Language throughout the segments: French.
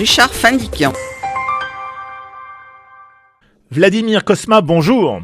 Richard Findiquian. Vladimir Cosma, bonjour.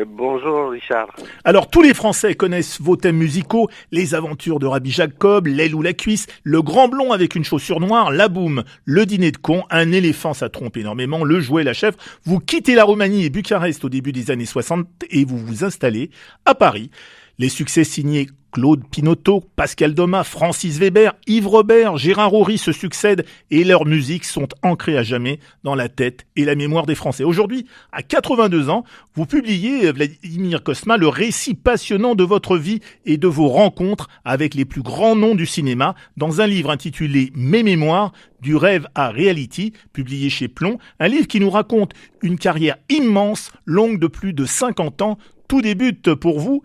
Bonjour Richard. Alors tous les Français connaissent vos thèmes musicaux, les aventures de Rabbi Jacob, l'aile ou la cuisse, le grand blond avec une chaussure noire, la boum, le dîner de con, un éléphant ça trompe énormément, le jouet, la chèvre. Vous quittez la Roumanie et Bucarest au début des années 60 et vous vous installez à Paris. Les succès signés Claude Pinoteau, Pascal Doma, Francis Weber, Yves Robert, Gérard Houry se succèdent et leurs musiques sont ancrées à jamais dans la tête et la mémoire des Français. Aujourd'hui, à 82 ans, vous publiez, Vladimir Cosma, le récit passionnant de votre vie et de vos rencontres avec les plus grands noms du cinéma dans un livre intitulé Mes mémoires, du rêve à reality, publié chez Plomb, un livre qui nous raconte une carrière immense, longue de plus de 50 ans. Tout débute pour vous,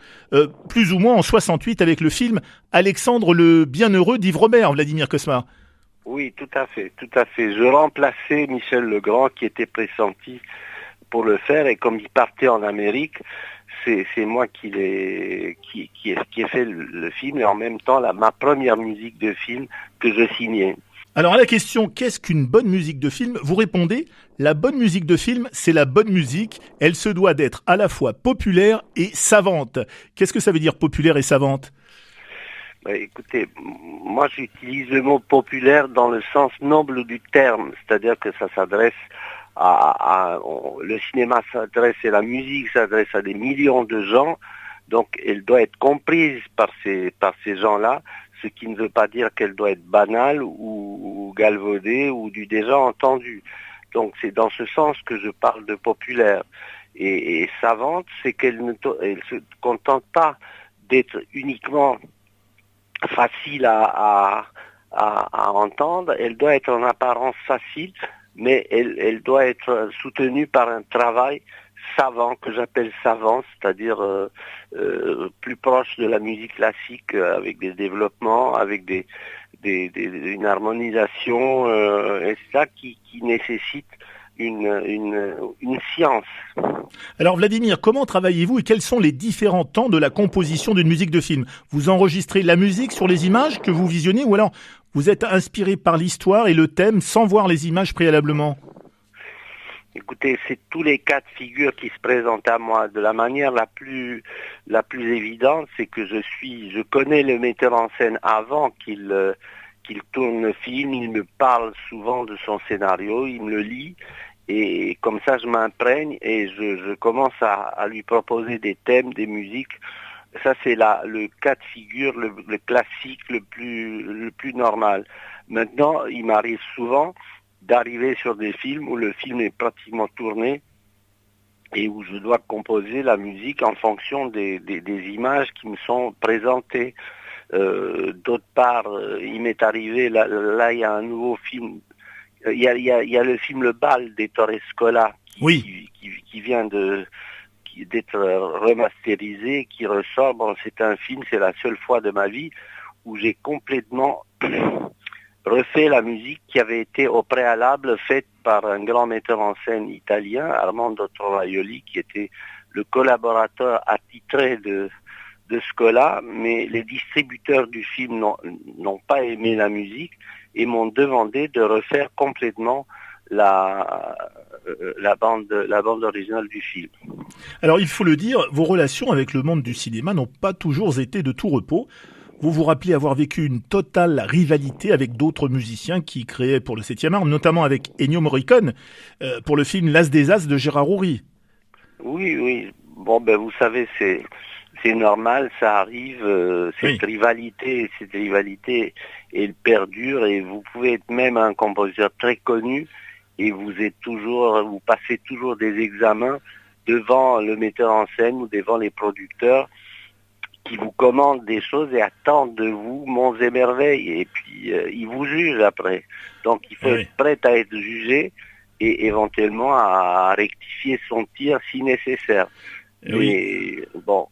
plus ou moins en 68, avec le film Alexandre le Bienheureux d'Yves Robert, Vladimir Cosma. Oui, tout à fait. Je remplaçais Michel Legrand qui était pressenti pour le faire et comme il partait en Amérique, c'est moi qui ai fait le film et en même temps ma première musique de film que je signais. Alors à la question « Qu'est-ce qu'une bonne musique de film ?» vous répondez « La bonne musique de film, c'est la bonne musique. Elle se doit d'être à la fois populaire et savante. » Qu'est-ce que ça veut dire populaire et savante ? Écoutez, moi j'utilise le mot populaire dans le sens noble du terme, c'est-à-dire que ça s'adresse le cinéma s'adresse et la musique s'adresse à des millions de gens, donc elle doit être comprise par ces gens-là. Ce qui ne veut pas dire qu'elle doit être banale ou galvaudée ou du déjà entendu. Donc c'est dans ce sens que je parle de populaire. Et savante, c'est qu'elle elle se contente pas d'être uniquement facile à entendre, elle doit être en apparence facile, mais elle doit être soutenue par un travail savant, que j'appelle savant, c'est-à-dire plus proche de la musique classique, avec des développements, avec une harmonisation, et ça qui nécessite une science. Alors Vladimir, comment travaillez-vous et quels sont les différents temps de la composition d'une musique de film ? Vous enregistrez la musique sur les images que vous visionnez ou alors vous êtes inspiré par l'histoire et le thème sans voir les images préalablement ? Écoutez, c'est tous les cas de figure qui se présentent à moi. De la manière la plus évidente, c'est que je connais le metteur en scène avant qu'il tourne le film, il me parle souvent de son scénario, il me le lit, et comme ça je m'imprègne et je commence à lui proposer des thèmes, des musiques. Ça c'est le cas de figure, le classique, le plus normal. Maintenant, il m'arrive souvent d'arriver sur des films où le film est pratiquement tourné et où je dois composer la musique en fonction des images qui me sont présentées. D'autre part, il m'est arrivé, là il y a un nouveau film, il y a le film Le Bal d'Ettore Scola qui vient d'être remasterisé, qui ressort. Bon, c'est un film, c'est la seule fois de ma vie où j'ai complètement refait la musique qui avait été au préalable faite par un grand metteur en scène italien, Armando Trovaioli, qui était le collaborateur attitré de Scola, mais les distributeurs du film n'ont pas aimé la musique et m'ont demandé de refaire complètement la bande originale du film. Alors il faut le dire, vos relations avec le monde du cinéma n'ont pas toujours été de tout repos. Vous vous rappelez avoir vécu une totale rivalité avec d'autres musiciens qui créaient pour le 7e art, notamment avec Ennio Morricone, pour le film L'As des As de Gérard Houry. Oui. Bon, vous savez, c'est normal, ça arrive, cette rivalité, elle perdure et vous pouvez être même un compositeur très connu et vous passez toujours des examens devant le metteur en scène ou devant les producteurs qui vous commandent des choses et attendent de vous monts et merveilles et puis ils vous jugent après. Donc il faut être prêt à être jugé et éventuellement à rectifier son tir si nécessaire. Mais bon,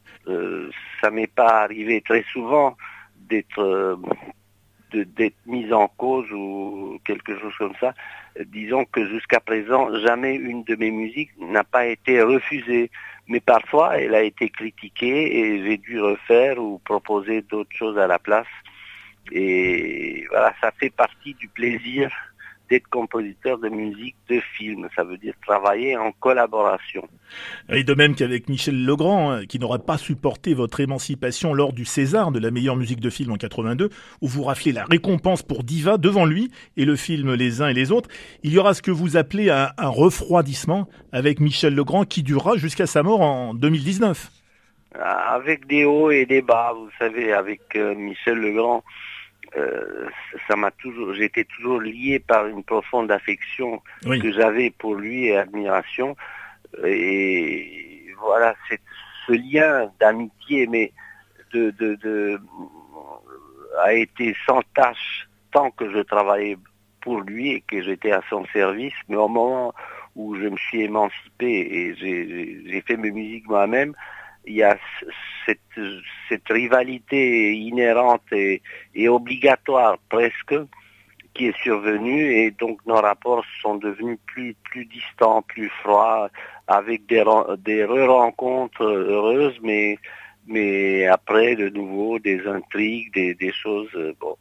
ça m'est pas arrivé très souvent d'être mis en cause ou quelque chose comme ça. Disons que jusqu'à présent, jamais une de mes musiques n'a pas été refusée. Mais parfois, elle a été critiquée et j'ai dû refaire ou proposer d'autres choses à la place. Et voilà, ça fait partie du plaisir d'être compositeur de musique de film. Ça veut dire travailler en collaboration. Et de même qu'avec Michel Legrand, hein, qui n'aura pas supporté votre émancipation lors du César de la meilleure musique de film en 82, où vous raflez la récompense pour Diva devant lui et le film Les uns et les autres, il y aura ce que vous appelez un refroidissement avec Michel Legrand qui durera jusqu'à sa mort en 2019. Avec des hauts et des bas, vous savez, avec Michel Legrand, j'étais toujours lié par une profonde affection Oui. que j'avais pour lui et admiration. Et voilà, c'est ce lien d'amitié, mais a été sans tâche tant que je travaillais pour lui et que j'étais à son service. Mais au moment où je me suis émancipé et j'ai fait mes musiques moi-même, il y a cette rivalité inhérente et obligatoire presque qui est survenue, et donc nos rapports sont devenus plus distants, plus froids, avec des re-rencontres heureuses, mais après de nouveau des intrigues, des choses, bon,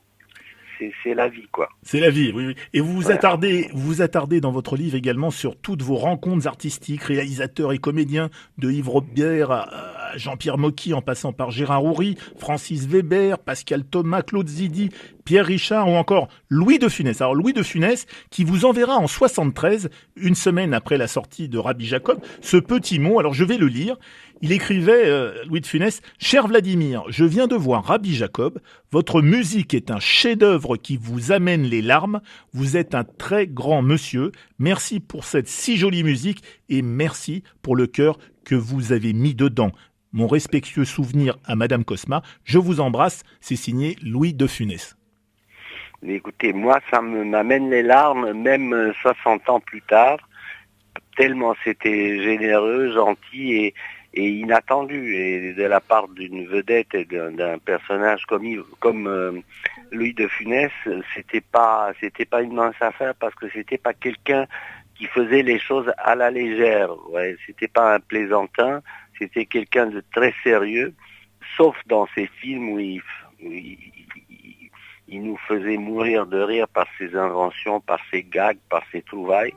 c'est la vie, quoi. C'est la vie, oui, oui. Et vous Ouais. vous attardez dans votre livre également sur toutes vos rencontres artistiques, réalisateurs et comédiens, de Yves Robert à Jean-Pierre Mocky, en passant par Gérard Houry, Francis Weber, Pascal Thomas, Claude Zidi, Pierre Richard ou encore Louis de Funès. Alors Louis de Funès qui vous enverra en 73, une semaine après la sortie de Rabbi Jacob, ce petit mot. Alors je vais le lire. Il écrivait, Louis de Funès, « Cher Vladimir, je viens de voir Rabbi Jacob. Votre musique est un chef-d'œuvre qui vous amène les larmes. Vous êtes un très grand monsieur. Merci pour cette si jolie musique et merci pour le cœur que vous avez mis dedans. Mon respectueux souvenir à Madame Cosma. Je vous embrasse. » C'est signé Louis de Funès. Mais écoutez, moi, ça m'amène les larmes, même 60 ans plus tard, tellement c'était généreux, gentil et inattendu, et de la part d'une vedette et d'un personnage comme Louis de Funès, c'était pas une mince affaire, parce que c'était pas quelqu'un qui faisait les choses à la légère. Ouais, c'était pas un plaisantin, c'était quelqu'un de très sérieux, sauf dans ses films où il nous faisait mourir de rire par ses inventions, par ses gags, par ses trouvailles.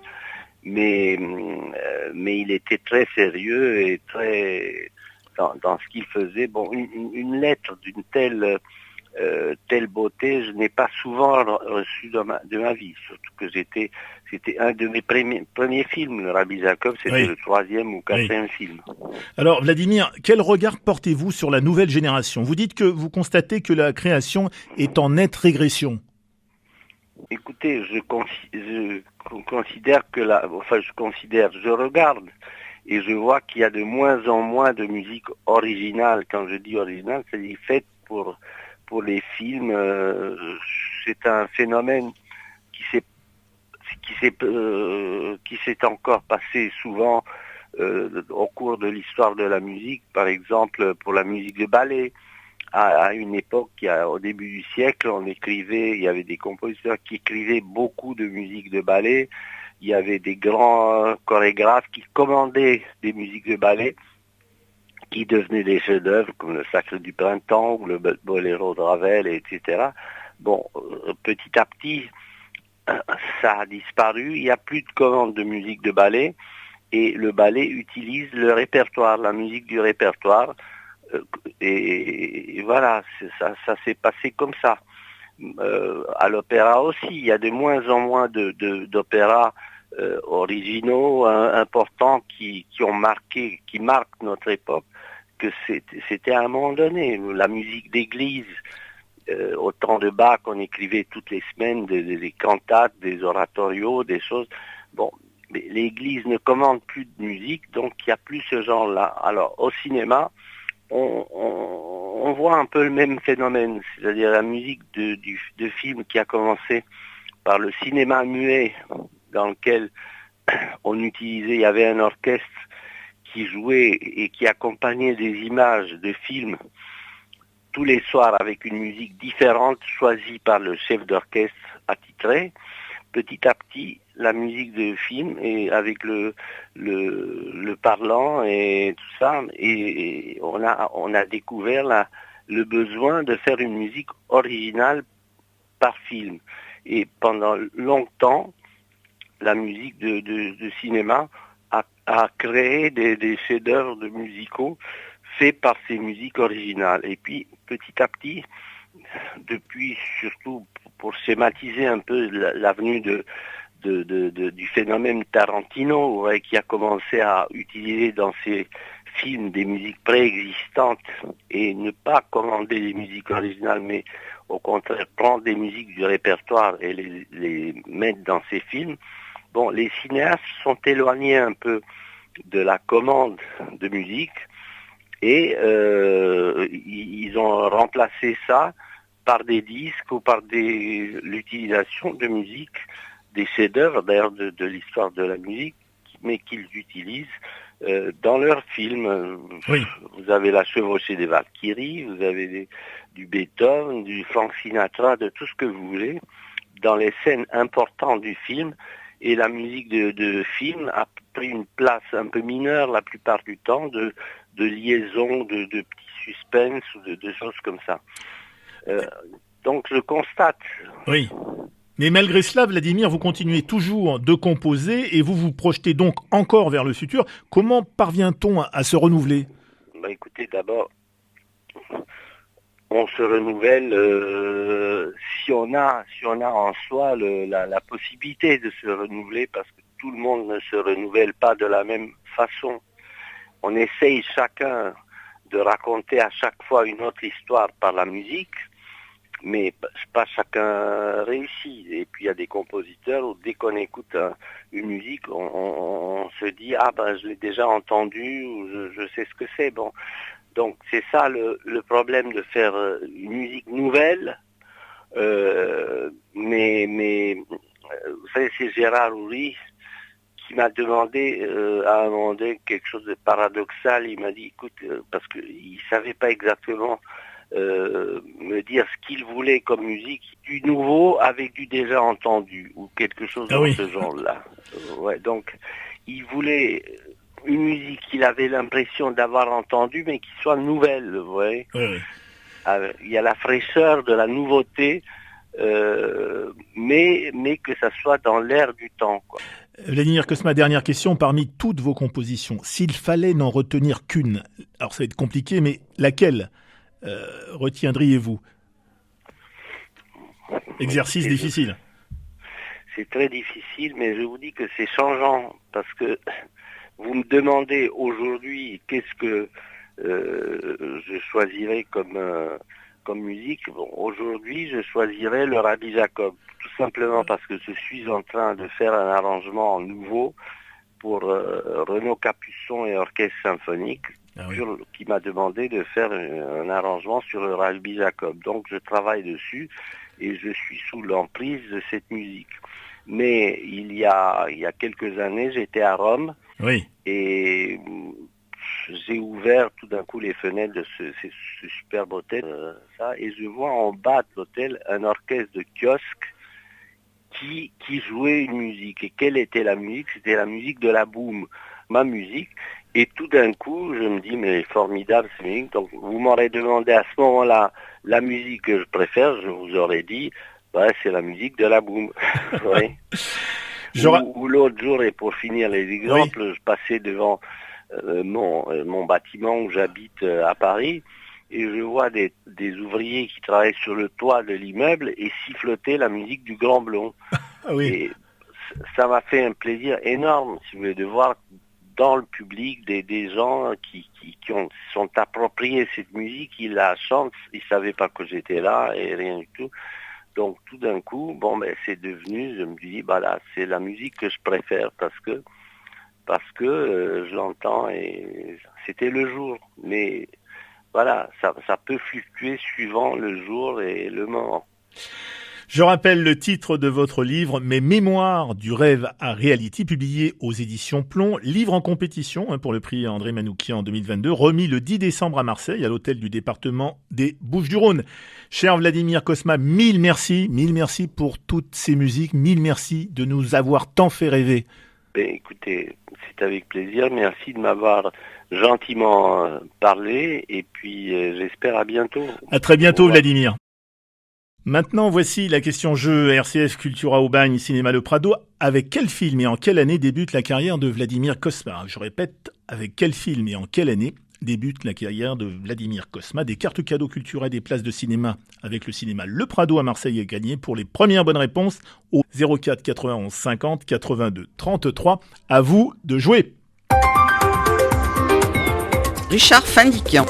Mais il était très sérieux et très dans ce qu'il faisait. Bon, une lettre d'une telle beauté, je n'ai pas souvent reçu de ma vie. Surtout que c'était un de mes premiers films. Le Rabbi Jacob, c'était Oui. le 3e ou 4e film. Alors Vladimir, quel regard portez-vous sur la nouvelle génération? Vous dites que vous constatez que la création est en nette régression. Écoutez, je considère je regarde et je vois qu'il y a de moins en moins de musique originale. Quand je dis originale, c'est-à-dire faite pour les films. C'est un phénomène qui s'est encore passé souvent au cours de l'histoire de la musique. Par exemple, pour la musique de ballet. À une époque, au début du siècle, il y avait des compositeurs qui écrivaient beaucoup de musique de ballet. Il y avait des grands chorégraphes qui commandaient des musiques de ballet qui devenaient des chefs-d'œuvre, comme le Sacre du Printemps ou le Boléro de Ravel, etc. Bon, petit à petit, ça a disparu. Il n'y a plus de commandes de musique de ballet et le ballet utilise le répertoire, la musique du répertoire. Et voilà, ça s'est passé comme ça. À l'opéra aussi, il y a de moins en moins d'opéras originaux, importants, qui marquent notre époque, que c'était à un moment donné. La musique d'église, au temps de Bach, on écrivait toutes les semaines des cantates, des oratorios, des choses. Bon, mais l'église ne commande plus de musique, donc il n'y a plus ce genre-là. Alors, au cinéma, on voit un peu le même phénomène, c'est-à-dire la musique de film qui a commencé par le cinéma muet, dans lequel il y avait un orchestre qui jouait et qui accompagnait des images de films tous les soirs avec une musique différente choisie par le chef d'orchestre attitré. Petit à petit, la musique de film et avec le parlant et tout ça, et on a découvert le besoin de faire une musique originale par film. Et pendant longtemps, la musique de cinéma a créé des chefs-d'œuvre de musicaux faits par ces musiques originales. Et puis, petit à petit, depuis, surtout pour schématiser un peu l'avenue du phénomène Tarantino, ouais, qui a commencé à utiliser dans ses films des musiques préexistantes et ne pas commander des musiques originales, mais au contraire prendre des musiques du répertoire et les mettre dans ses films. Bon, les cinéastes sont éloignés un peu de la commande de musique et ils ont remplacé ça par des disques ou par l'utilisation de musique, des chefs-d'œuvre d'ailleurs de l'histoire de la musique, mais qu'ils utilisent dans leurs films. Oui. Vous avez la chevauchée des Valkyries, vous avez du Beethoven, du Frank Sinatra, de tout ce que vous voulez, dans les scènes importantes du film. Et la musique de film a pris une place un peu mineure la plupart du temps, de liaison, de petits suspens ou de choses comme ça. Donc je constate. Oui. Mais malgré cela, Vladimir, vous continuez toujours de composer et vous vous projetez donc encore vers le futur. Comment parvient-on à se renouveler ? Écoutez, d'abord, on se renouvelle si on a en soi la possibilité de se renouveler, parce que tout le monde ne se renouvelle pas de la même façon. On essaye chacun de raconter à chaque fois une autre histoire par la musique, mais pas chacun réussit. Et puis il y a des compositeurs où dès qu'on écoute une musique, on se dit je l'ai déjà entendu, ou je sais ce que c'est. Bon, donc c'est ça le problème de faire une musique nouvelle. Mais vous savez, c'est Gérard Houry qui m'a demandé à un moment donné quelque chose de paradoxal. Il m'a dit, écoute, parce qu'il savait pas exactement me dire ce qu'il voulait comme musique, du nouveau avec du déjà entendu, ou quelque chose dans ce genre-là. Ouais, donc, il voulait une musique qu'il avait l'impression d'avoir entendue, mais qui soit nouvelle, vous voyez. Oui. Il y a la fraîcheur de la nouveauté, mais que ça soit dans l'air du temps, quoi. Vladimir Cosma, dernière question. Parmi toutes vos compositions, s'il fallait n'en retenir qu'une, alors ça va être compliqué, mais laquelle retiendriez-vous ? Exercice difficile. C'est très difficile, mais je vous dis que c'est changeant, parce que vous me demandez aujourd'hui qu'est-ce que je choisirais comme musique. Bon, aujourd'hui, je choisirais le Rabbi Jacob, tout simplement parce que je suis en train de faire un arrangement nouveau pour Renaud Capuçon et Orchestre Symphonique, qui m'a demandé de faire un arrangement sur le Rabbi Jacob. Donc je travaille dessus et je suis sous l'emprise de cette musique. Mais il y a quelques années, j'étais à Rome et j'ai ouvert tout d'un coup les fenêtres de ce superbe hôtel, et je vois en bas de l'hôtel un orchestre de kiosque qui jouait une musique. Et quelle était la musique ? C'était la musique de la boum, ma musique. Et tout d'un coup, je me dis, mais formidable cette musique. Donc vous m'aurez demandé à ce moment-là la musique que je préfère, je vous aurais dit, c'est la musique de la boum. Oui. Ou l'autre jour, et pour finir les exemples, je passais devant mon bâtiment où j'habite à Paris, et je vois des ouvriers qui travaillent sur le toit de l'immeuble et siffloter la musique du Grand Blond. Et ça m'a fait un plaisir énorme, si vous voulez, de voir dans le public des gens qui sont appropriés cette musique, ils la chantent, ils savaient pas que j'étais là et rien du tout. Donc tout d'un coup, c'est devenu, je me dis, là, c'est la musique que je préfère parce que je l'entends et c'était le jour. Mais voilà, ça peut fluctuer suivant le jour et le moment. Je rappelle le titre de votre livre, Mes mémoires du rêve à reality, publié aux éditions Plomb, livre en compétition pour le prix André Manoukian en 2022, remis le 10 décembre à Marseille, à l'hôtel du département des Bouches-du-Rhône. Cher Vladimir Cosma, mille merci pour toutes ces musiques, mille merci de nous avoir tant fait rêver. Écoutez, c'est avec plaisir, merci de m'avoir gentiment parlé, et puis j'espère à bientôt. À très bientôt, Vladimir. Maintenant, voici la question jeu. RCF Cultura Aubagne, Cinéma Le Prado. Avec quel film et en quelle année débute la carrière de Vladimir Cosma? Je répète, avec quel film et en quelle année débute la carrière de Vladimir Cosma? Des cartes cadeaux culturelles, des places de cinéma avec le cinéma Le Prado à Marseille à gagner. Pour les premières bonnes réponses au 04 91 50 82 33. À vous de jouer. Richard Findiquian.